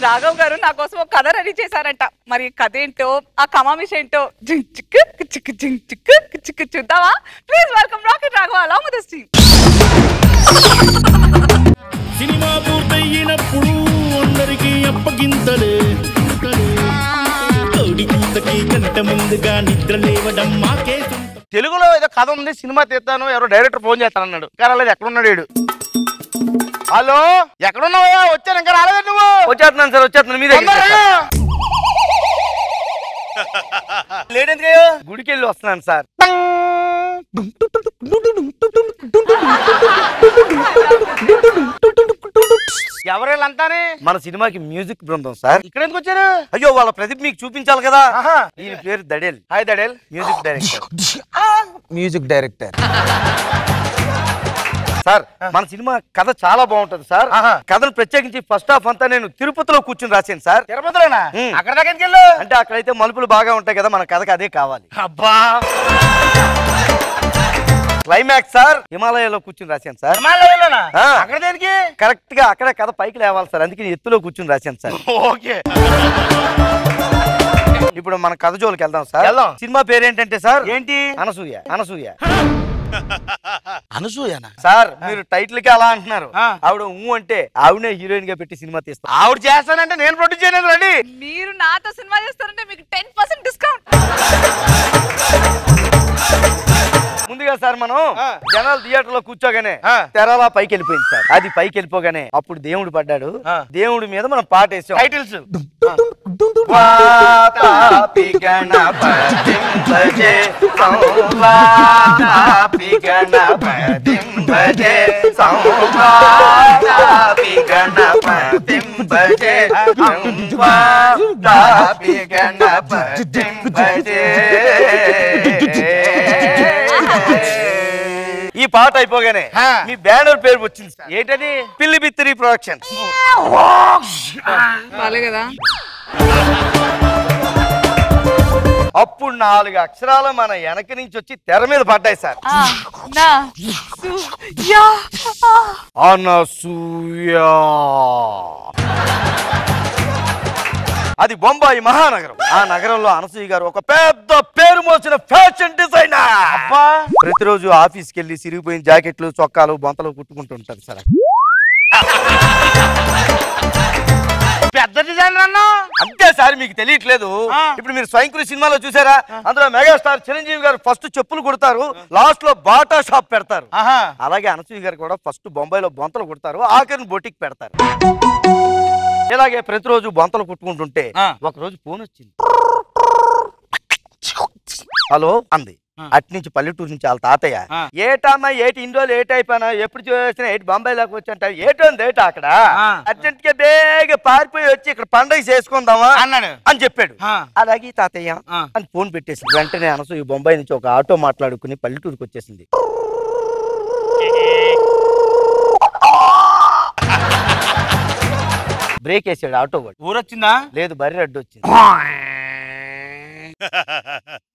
రాఘవ్ గారు నా కోసం ఒక కథ రెడీ చేశారంట. మరి కథ ఏంటో ఆ కమామిష్ ఏంటో చూద్దామా? Please welcome rocket Raghava along with his team. Cinema పూర్తయినప్పుడు అందరికి అప్పగింతలే కోడికూతకి గంట ముందుగా నిద్ర లేవడం మాకే. తెలుగులో ఏదో కథ ఉంది, సినిమా తీస్తాను, ఎవరో డైరెక్టర్ ఫోన్ చేస్తానన్నాడు. ఇంకా రాలేదు. ఎక్కడున్నాడు వీడు? హలో, ఎక్కడున్నావా? వచ్చాను. ఇంకా రాలేదు నువ్వు? వచ్చేస్తున్నాను సార్, వచ్చేస్తున్నాను. మీరే లేడెందుకయ్యో? గుడికి వెళ్ళి వస్తున్నాను సార్. ఎవరేళ్ళంతానే? మన సినిమాకి మ్యూజిక్ బృందం సార్. ఇక్కడ ఎందుకు వచ్చారు? అయ్యో, వాళ్ళ ప్రతిభ మీకు చూపించాలి కదా. దీని పేరు దడేల్. హాయ్ దడేల్, music director. Music director sir, మన సినిమా కథ చాలా బాగుంటది సార్. కథను ప్రత్యేకించి ఫస్ట్ హాఫ్ అంతా నేను తిరుపతిలో కూర్చుని రాశాను సార్. తిరుపతిలోనా? అక్కడ దగ్గరికి వెళ్ళు. అంటే అక్కడైతే మలుపులు బాగా ఉంటాయి కదా, మన కథకి అదే కావాలి. అబ్బా, క్లైమాక్స్ సార్ హిమాలయాలో కూర్చుని రాశాను సార్. హిమాలయాలోనా? అక్కడ దేనికి? కరెక్ట్ గా అక్కడే కథ పైకి లేవాలి సార్, అందుకే ఎత్తులో కూర్చుని రాశాను సార్. ఓకే, ఇప్పుడు మన కథ జోలికి వెళ్దాం సార్. సినిమా పేరు ఏంటంటే సార్, ఏంటి? అనసూయ. అనసూయ అనసూయనా సార్? మీరు టైటిల్ కి అలా అంటున్నారు. ఆవిడ అంటే ఆవిడనే హీరోయిన్ గా పెట్టి సినిమా తీస్తాను. ఆవిడ చేస్తానంటే నేను ప్రొడ్యూస్ చేయలేదు రండి. మీరు నాతో సినిమా చేస్తారంటే మీకు 10% డిస్కౌంట్. ముందుగా సార్ మనం జనాలు థియేటర్ లో కూర్చోగానే తెరలా పైకి వెళ్ళిపోయింది సార్. అది పైకి వెళ్ళిపోగానే అప్పుడు దేవుడు పడ్డాడు. దేవుడి మీద మనం పాట వేసాం. టైటిల్స్ ఈ పాట అయిపోగానే మీ బ్యానర్ పేరు వచ్చింది సార్. ఏంటది? పిల్లి బిత్తిరి ప్రొడక్షన్. కదా. అప్పుడు 4 అక్షరాలు మన వెనక నుంచి వచ్చి తెర మీద పడ్డాయి సార్. అనసూయ. అది బొంబాయి మహానగరం. ఆ నగరంలో అనసూయ గారు ఒక పెద్ద పేరు మోసిన ఫ్యాషన్ డిజైనర్. అబ్బా, ప్రతిరోజు ఆఫీస్కి వెళ్ళి సిరిగిపోయిన జాకెట్లు, చొక్కాలు, బొంతలు కుట్టుకుంటుంటారు సార్. పెద్ద డిజైనర్ అన్నా అంతే సార్, మీకు తెలియట్లేదు. ఇప్పుడు మీరు స్వయంకృషి సినిమాలో చూసారా? అందులో మెగాస్టార్ చిరంజీవి గారు ఫస్ట్ చెప్పులు కుడతారు, లాస్ట్ లో బాటా షాప్ పెడతారు. అలాగే అనసూయ గారు కూడా ఫస్ట్ బొంబాయిలో బొంతలు కుడతారు, ఆఖరిని బొటిక్ పెడతారు. ఇలాగే ప్రతిరోజు బొంతలు కుట్టుకుంటుంటే ఒకరోజు ఫోన్ వచ్చింది. హలో అంది. అట్నుంచి పల్లెటూరు నుంచి వాళ్ళ తాతయ్య, ఏటమ్మా ఏటి ఇన్ని రోజులు ఏటి అయిపోయినా, ఎప్పుడు చూసినా ఏటి బొంబాయి లాగా వచ్చి అంటే ఏటోంది ఏట అక్కడ అర్జెంట్ గా బేగా పారిపోయి వచ్చి ఇక్కడ పండగ చేసుకుందామా అన్నాడు అని చెప్పాడు. అలాగే తాతయ్య అని ఫోన్ పెట్టేసి వెంటనే అనసూయ బొంబాయి నుంచి ఒక ఆటో మాట్లాడుకుని పల్లెటూరుకి వచ్చేసింది. బ్రేక్ వేసాడు ఆటో వాడు. ఊరొచ్చిందా? లేదు, బర్రె అడ్డు వచ్చింది.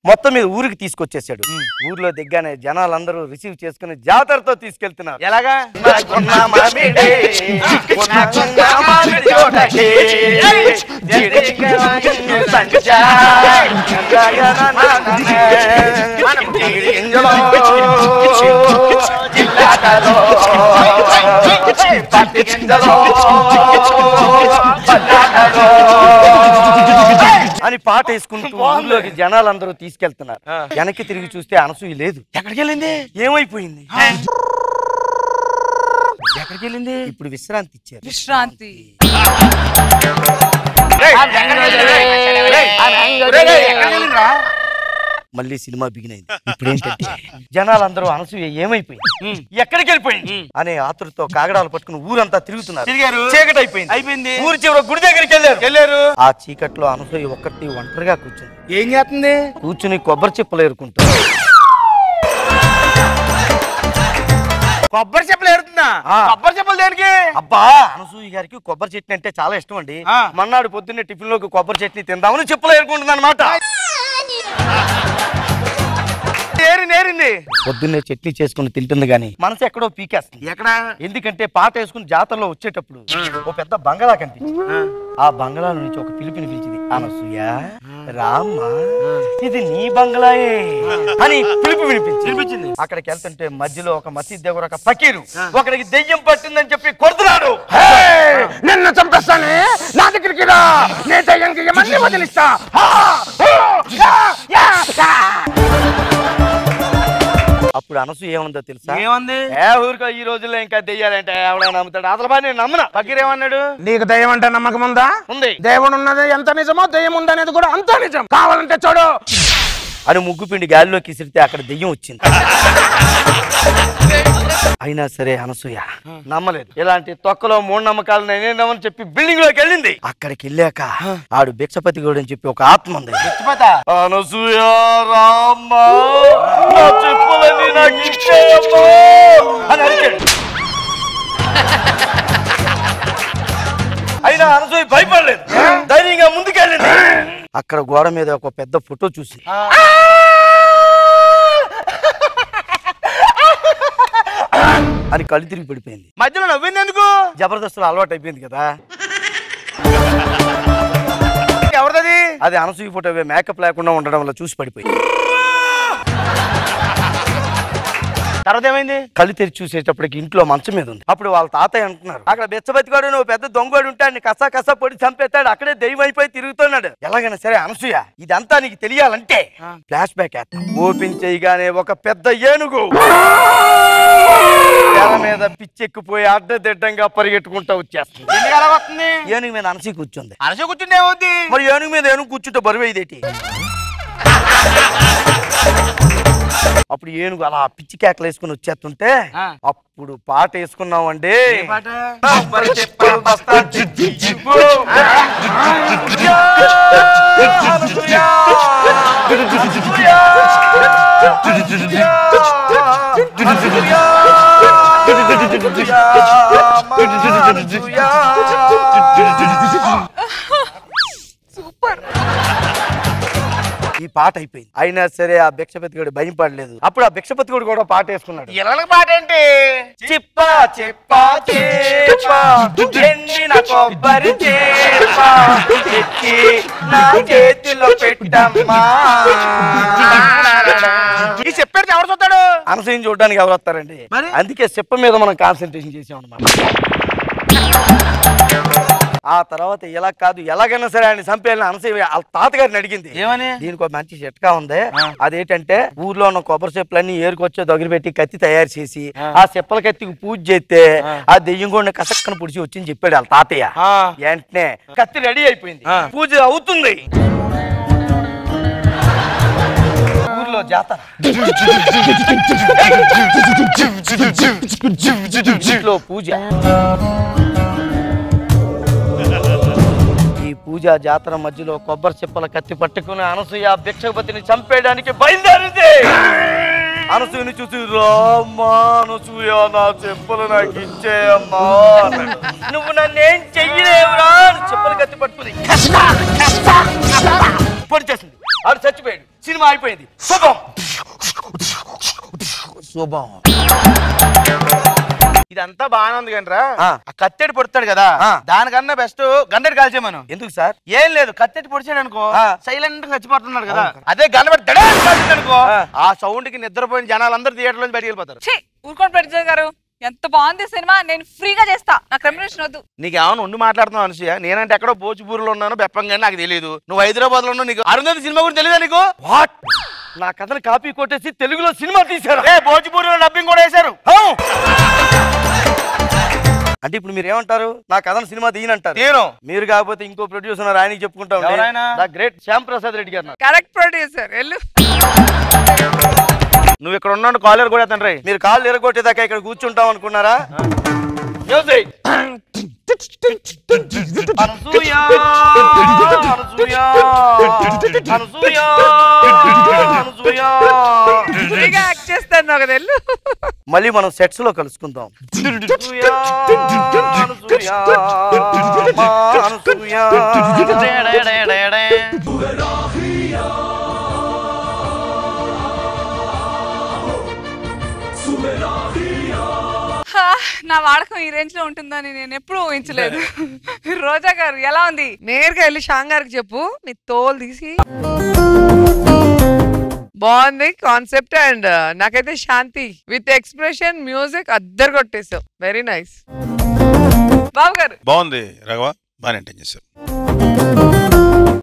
మొత్తం మీద ఊరికి తీసుకొచ్చేసాడు. ఊర్లో దిగ్గానే జనాలందరూ రిసీవ్ చేసుకుని జాతరతో తీసుకెళ్తున్నారు. ఎలాగా? అని పాట వేసుకుంటూ ఊర్లోకి జనాలందరూ తీసుకెళ్తున్నారు. వెనక్కి తిరిగి చూస్తే అనసూయ లేదు. ఎక్కడికి వెళ్ళింది? ఏమైపోయింది? ఎక్కడికి వెళ్ళింది? ఇప్పుడు విశ్రాంతి ఇచ్చారు. విశ్రాంతి. మళ్ళీ సినిమా బిగిన్ అయింది. ఇప్పుడు ఏంటంటే జనాలందరూ అనసూయ ఏమైపోయింది, ఎక్కడికి వెళ్ళిపోయింది అనే ఆతురతో కాగడాలు పట్టుకుని ఊరంతా తిరుగుతున్నారు. చీకటి అయిపోయింది. ఊరి చివర గుడి దగ్గరికి వెళ్ళారు. ఆ చీకట్లో అనసూయ ఒక్కటి ఒంటరిగా కూర్చుంది. ఏం చేస్తుంది? కూర్చుని కొబ్బరి చెప్పులు ఏరుకుంటుంది. కొబ్బరి చెప్పులు ఏరుతుందా? కొబ్బరి చెప్పులు దేనికి? అబ్బా, అనసూయ గారికి కొబ్బరి చట్నీ అంటే చాలా ఇష్టం అండి. మన్నాడు పొద్దున్నే టిఫిన్ లోకి కొబ్బరి చట్నీ తిందామని చెప్పులు ఏరుకుంటుంది అనమాట. నేరింది పొద్దున్నే చట్నీ చేసుకుని తింటుంది గాని మనసు ఎక్కడో పీకేస్తుంది. ఎక్కడ? ఎందుకంటే పాట వేసుకుని జాతరలో వచ్చేటప్పుడు ఓ పెద్ద బంగళా కనిపించింది. ఆ బంగళా నుంచి ఒక పిలిపిని పిలిచింది, అనసూయ రామ్మా ఇది నీ బంగళాయే అని పిలుపు వినిపించింది. అక్కడికి వెళ్తుంటే మధ్యలో ఒక మసీద్ దగ్గర ఒక ఫకీరు ఒకడికి దెయ్యం పట్టిందని చెప్పి కొడుతున్నాడు. నిన్ను చంపేస్తానే, నా దగ్గరికి రా, నే దయ్యంకి ఏమన్నీ వదిలిస్తా. అప్పుడు అనసూయ ఏముందో తెలుసా? ఏముంది? ఊరికో ఈ రోజుల్లో ఇంకా దెయ్యాలంటే ఎవడైనా నమ్ముతాడు? అసలు నేను నమ్మను. ఫకీర్ ఏమన్నాడు? నీకు దయ్యం అంటే నమ్మకం ఉందా? ఉంది. దేవుడు ఉన్నది ఎంత నిజమో దయ్యం ఉందనేది కూడా అంత నిజం. కావాలంటే చూడు అని ముగ్గు పిండి గాలిలోకి ఇసిరితే అక్కడ దెయ్యం వచ్చింది. అయినా సరే అనసూయ నమ్మలేదు. ఇలాంటి తొక్కలో మూఢనమ్మకాలు నేనేనమని చెప్పి బిల్డింగ్ లోకి వెళ్ళింది. అక్కడికి వెళ్ళాక ఆడు భిక్షపతి గౌడ్ అని చెప్పి ఒక ఆత్మ ఉంది. అనసూయ రామ్మా నా చెప్పులన్నీ నాకు ఇచ్చేయమ్మా అని అడిగాడు. అయినా అనసూయ భయపడలేదు, ధైర్యంగా ముందుకెళ్ళింది. అక్కడ గోడ మీద ఒక పెద్ద ఫోటో చూసి అని కళ్ళు తిరిగి పడిపోయింది. మధ్యలో నవ్వింది ఎందుకు? జబర్దస్తులు అలవాటు అయిపోయింది కదా. ఎవరిది? అది అనసూయ ఫోటో మేకప్ లేకుండా ఉండడం వల్ల చూసి పడిపోయింది. తర్వాత ఏమైంది? కళ్ళు తెరిచి చూసేటప్పటికి ఇంట్లో మంచం మీద ఉంది. అప్పుడు వాళ్ళ తాతయ్య అంటున్నారు, అక్కడ బెచ్చబతిగాడు నువ్వు పెద్ద దొంగడు ఉంటాడు, కసా కసా పొడి చంపేస్తాడు, అక్కడే దెయ్యం అయిపోయి తిరుగుతున్నాడు. ఎలాగైనా సరే అనసూయ ఇదంతా నీకు తెలియాలంటే ఫ్లాష్ బ్యాక్ ఓపెన్ చేయగానే ఒక పెద్ద ఏనుగు తెర మీద పిచ్చెక్కిపోయి అడ్డదిడ్డంగా పరిగెట్టుకుంటా వచ్చేస్తుంది. ఏనుగు మీద అనసూయ కూర్చుంది. అనసూయ కూర్చుంటే ఏమవుద్ది? మరి ఏనుగు మీద ఏనుగు కూర్చుంటే బరువు ఇదేటి? అప్పుడు ఏనుగు అలా పిచ్చి కేకలు వేసుకుని వచ్చేస్తుంటే అప్పుడు పాట వేసుకున్నామండి. సూపర్. ఈ పాట అయిపోయింది. అయినా సరే ఆ భిక్షపతి గడు భయం పడలేదు. అప్పుడు ఆ భిక్షపతి గడు కూడా పాట వేసుకున్నాడు. ఎలా పాట ఏంటి? చిప్పా చిప్పా చిప్పా ఎండిన కొబ్బరి చిప్పా ఎత్తి నా చేతిలో పెట్టమ్మా. ఈ చెప్పేది ఎవరు చూస్తాడు? అనసూయని చూడడానికి ఎవరు వస్తారండి? అందుకే చెప్ప మీద మనం కాన్సన్ట్రేషన్ చేసాం అన్నమాట. ఆ తర్వాత ఎలా కాదు ఎలాగైనా సరే ఆయన చంపేయాలని అనసూయ వాళ్ళ తాతగారిని అడిగింది. ఏమని? దీనికి ఒక మంచి చిట్కా ఉంది. అదేంటంటే ఊర్లో ఉన్న కొబ్బరి చెప్పులన్నీ ఏరుకొచ్చే దగ్గర పెట్టి కత్తి తయారు చేసి ఆ చెప్పుల కత్తికి పూజ చేస్తే ఆ దెయ్యం కూడా కసక్కన పుడిచి వచ్చింది చెప్పాడు వాళ్ళ తాతయ్య. వెంటనే కత్తి రెడీ అయిపోయింది, పూజ అవుతుంది. ఊర్లో జాతర, పూజ. పూజా జాతర మధ్యలో కొబ్బరి చెప్పల కత్తి పట్టుకుని అనసూయ భిక్షపతిని చంపేయడానికి బయలుదేరింది. అనసూయని చూసి రామ్మా అనసూయ నా చెప్పులు నాకు ఇచ్చేయమ్మా, నువ్వు నన్నేం చెయ్యలేవురా చెప్పులు కత్తి పట్టుకుని పొడి చేసింది. ఆడు చచ్చిపోయాడు. సినిమా అయిపోయింది. శుభం శుభం. ఇదంతా బాగానే ఉంది కానీ రా, కత్తెడి పొడుతాడు కదా, దానికన్నా బెస్ట్ గండెడి కాల్చేమను. ఎందుకు సార్? ఏం లేదు, కత్తెడి పొడిచాడు అనుకో సైలెంట్ గా చచ్చిపోతున్నాడు కదా, అదే గండబెట్టి అనుకో ఆ సౌండ్ కి నిద్రపోయిన జనాలందరూ థియేటర్ నుంచి బయటికి వెళ్ళిపోతారు. ఊరుకోండి ప్రొడ్యూసర్ గారు, ఎంత బాగుంది సినిమా, నేను ఫ్రీగా చేస్తా, నాకు రెమ్యునరేషన్ వద్దు. నీకేమన్నా ఉండి మాట్లాడుతున్నావు అనసూయ? నేనంటే ఎక్కడో భోజ్పూర్లో ఉన్నాను బెప్పంగా, నాకు తెలియదు. నువ్వు హైదరాబాద్ లో ఉన్నావు, నీకు అరుంధతి సినిమా గురించి తెలియదా నీకు? వాట్? నా కథను కాపీ కొట్టేసి తెలుగులో సినిమా తీశారు. భోజ్పూర్లో డబ్బింగ్ కూడా వేశారు. అంటే ఇప్పుడు మీరు ఏమంటారు? నా కథను సినిమా తీయనంటారు. నేను మీరు కాకపోతే ఇంకో ప్రొడ్యూసర్ ఆయనకి చెప్పుకుంటా ఉంటాను, గ్రేట్ శ్యామ్ ప్రసాద్ రెడ్డి గారు. Correct producer. వెళ్ళు. నువ్వు ఇక్కడ ఉన్నాడు కాలేరు కూడా తండ్రి, మీరు కాళ్ళు ఎరగొట్టేదాకా ఇక్కడ కూర్చుంటాం అనుకున్నారా? మళ్ళీ మనం సెట్స్ లో కలుసుకుందాం. నా వాడకం ఈ రేంజ్ లో ఉంటుందని నేను ఎప్పుడూ ఊహించలేదు. రోజా గారు ఎలా ఉంది? నేరుగా వెళ్ళి శ్యామ్ గారికి చెప్పు, నీ తోలు తీసి. బాగుంది కాన్సెప్ట్. అండ్ నాకైతే శాంతి విత్ ఎక్స్ప్రెషన్ మ్యూజిక్ అద్దరు కొట్టేసావు. Very nice. బాబు గారు బాగుంది రఘవ, బాగా ఎంటైన్ చేశారు.